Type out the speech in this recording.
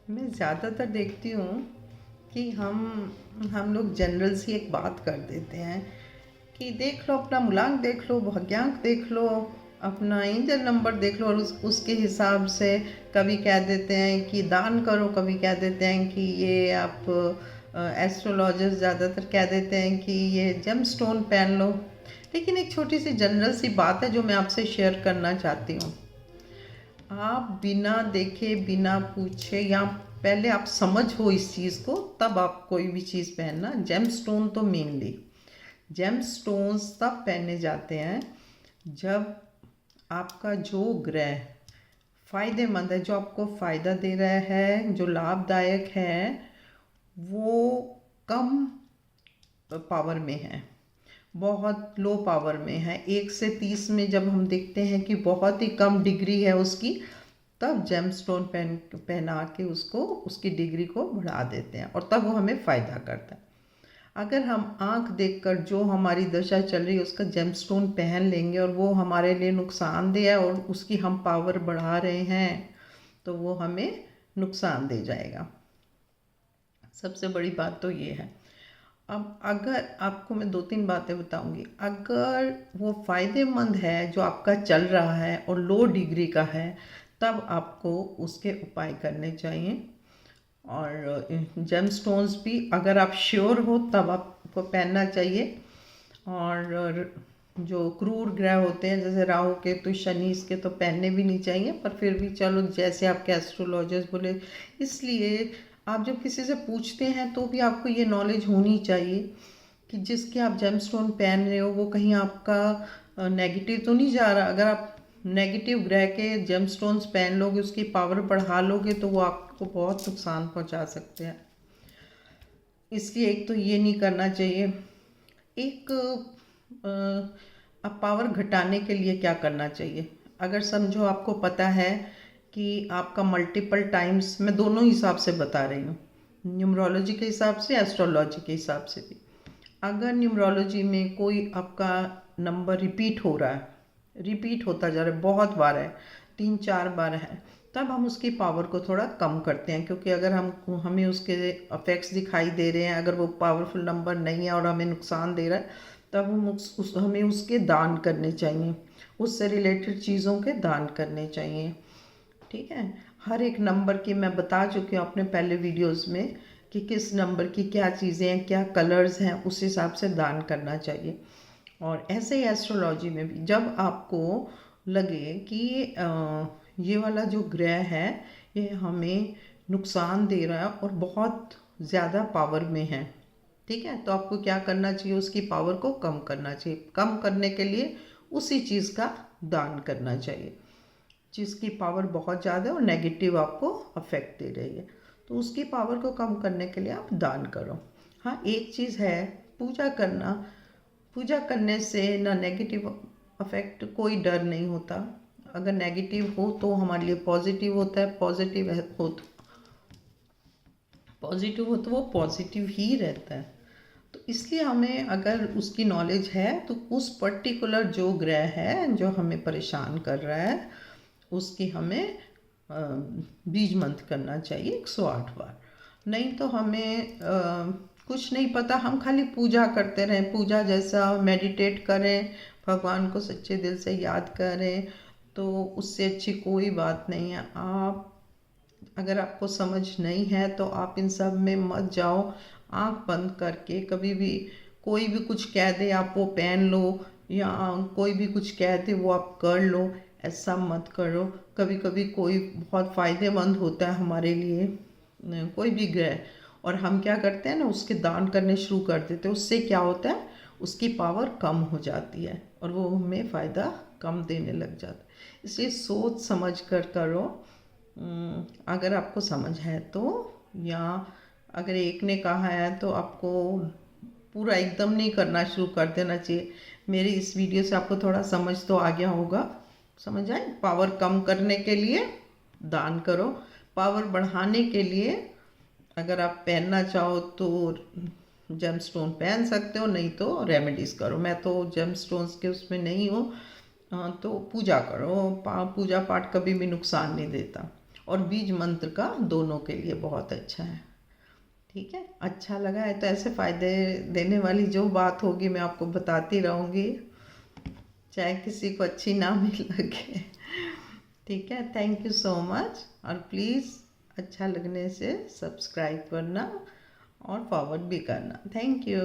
मैं ज़्यादातर देखती हूँ कि हम लोग जनरल सी एक बात कर देते हैं कि देख लो अपना मूलांक देख लो, भाग्यांक देख लो, अपना एंजल नंबर देख लो, और उसके हिसाब से कभी कह देते हैं कि दान करो, कभी कह देते हैं कि ये आप एस्ट्रोलॉजर्स ज़्यादातर कह देते हैं कि ये जेम स्टोन पहन लो। लेकिन एक छोटी सी जनरल सी बात है जो मैं आपसे शेयर करना चाहती हूँ। आप बिना देखे बिना पूछे, या पहले आप समझ हो इस चीज़ को, तब आप कोई भी चीज़ पहनना। जेम स्टोन तो मेनली जेम स्टोन्स तब पहने जाते हैं जब आपका जो ग्रह फायदेमंद है, जो आपको फ़ायदा दे रहा है, जो लाभदायक है, वो कम पावर में है, बहुत लो पावर में है। 1 से 30 में जब हम देखते हैं कि बहुत ही कम डिग्री है उसकी, तब जेमस्टोन पहना के उसको, उसकी डिग्री को बढ़ा देते हैं, और तब वो हमें फ़ायदा करता है। अगर हम आंख देखकर जो हमारी दशा चल रही है उसका जेमस्टोन पहन लेंगे और वो हमारे लिए नुकसानदेह है और उसकी हम पावर बढ़ा रहे हैं, तो वो हमें नुकसान दे जाएगा। सबसे बड़ी बात तो ये है। अब अगर आपको मैं 2-3 बातें बताऊंगी, अगर वो फ़ायदेमंद है जो आपका चल रहा है और लो डिग्री का है, तब आपको उसके उपाय करने चाहिए। और जेम स्टोन्स भी अगर आप श्योर हो तब आपको पहनना चाहिए। और जो क्रूर ग्रह होते हैं जैसे राहु केतु शनि, इसके तो पहनने भी नहीं चाहिए, पर फिर भी चलो जैसे आपके एस्ट्रोलॉजर्स बोले। इसलिए आप जब किसी से पूछते हैं तो भी आपको ये नॉलेज होनी चाहिए कि जिसके आप जेमस्टोन पहन रहे हो वो कहीं आपका नेगेटिव तो नहीं जा रहा। अगर आप नेगेटिव ग्रह के जेमस्टोन्स पहन लोगे, उसकी पावर बढ़ा लोगे, तो वो आपको बहुत नुकसान पहुंचा सकते हैं। इसलिए एक तो ये नहीं करना चाहिए। एक अब पावर घटाने के लिए क्या करना चाहिए? अगर समझो आपको पता है कि आपका मल्टीपल टाइम्स, मैं दोनों हिसाब से बता रही हूँ, न्यूमरोलॉजी के हिसाब से, एस्ट्रोलॉजी के हिसाब से भी। अगर न्यूमरोलॉजी में कोई आपका नंबर रिपीट हो रहा है, रिपीट होता जा रहा है, बहुत बार है, 3-4 बार है, तब हम उसकी पावर को थोड़ा कम करते हैं। क्योंकि अगर हमें उसके अफेक्ट्स दिखाई दे रहे हैं, अगर वो पावरफुल नंबर नहीं है और हमें नुकसान दे रहा है, तब हमें उसके दान करने चाहिए, उससे रिलेटेड चीज़ों के दान करने चाहिए। ठीक है। हर एक नंबर की मैं बता चुकी हूँ अपने पहले वीडियोस में कि किस नंबर की क्या चीज़ें हैं, क्या कलर्स हैं, उस हिसाब से दान करना चाहिए। और ऐसे ही एस्ट्रोलॉजी में भी जब आपको लगे कि ये वाला जो ग्रह है ये हमें नुकसान दे रहा है और बहुत ज़्यादा पावर में है, ठीक है, तो आपको क्या करना चाहिए? उसकी पावर को कम करना चाहिए। कम करने के लिए उसी चीज़ का दान करना चाहिए जिसकी पावर बहुत ज़्यादा है और नेगेटिव आपको अफेक्ट दे रही है, तो उसकी पावर को कम करने के लिए आप दान करो। हाँ, एक चीज़ है, पूजा करना। पूजा करने से ना नेगेटिव अफेक्ट, कोई डर नहीं होता। अगर नेगेटिव हो तो हमारे लिए पॉजिटिव होता है, पॉजिटिव हो तो वो पॉजिटिव ही रहता है। तो इसलिए हमें, अगर उसकी नॉलेज है, तो उस पर्टिकुलर जो ग्रह है जो हमें परेशान कर रहा है उसकी हमें बीज मंत्र करना चाहिए 108 बार। नहीं तो हमें कुछ नहीं पता, हम खाली पूजा करते रहें, पूजा जैसा मेडिटेट करें, भगवान को सच्चे दिल से याद करें, तो उससे अच्छी कोई बात नहीं है। आप, अगर आपको समझ नहीं है तो आप इन सब में मत जाओ। आंख बंद करके कभी भी कोई भी कुछ कह दे आप वो पहन लो, या कोई भी कुछ कह दे वो आप कर लो, ऐसा मत करो। कभी कभी कोई बहुत फ़ायदेमंद होता है हमारे लिए, कोई भी ग्रह, और हम क्या करते हैं ना, उसके दान करने शुरू कर देते हैं। उससे क्या होता है, उसकी पावर कम हो जाती है और वो हमें फ़ायदा कम देने लग जाता है। इसलिए सोच समझ कर करो। अगर आपको समझ है तो, या अगर एक ने कहा है तो आपको पूरा एकदम नहीं करना शुरू कर देना चाहिए। मेरी इस वीडियो से आपको थोड़ा समझ तो आ गया होगा। समझ आए? पावर कम करने के लिए दान करो, पावर बढ़ाने के लिए अगर आप पहनना चाहो तो जेम स्टोन पहन सकते हो, नहीं तो रेमेडीज़ करो। मैं तो जेम स्टोन्स के उसमें नहीं हूँ। तो पूजा करो, पूजा पाठ कभी भी नुकसान नहीं देता। और बीज मंत्र का दोनों के लिए बहुत अच्छा है। ठीक है, अच्छा लगा है तो ऐसे फ़ायदे देने वाली जो बात होगी मैं आपको बताती रहूँगी, चाहे किसी को अच्छी ना भी लगे। ठीक है, थैंक यू सो मच। और प्लीज़ अच्छा लगने से सब्सक्राइब करना और फॉरवर्ड भी करना। Thank you.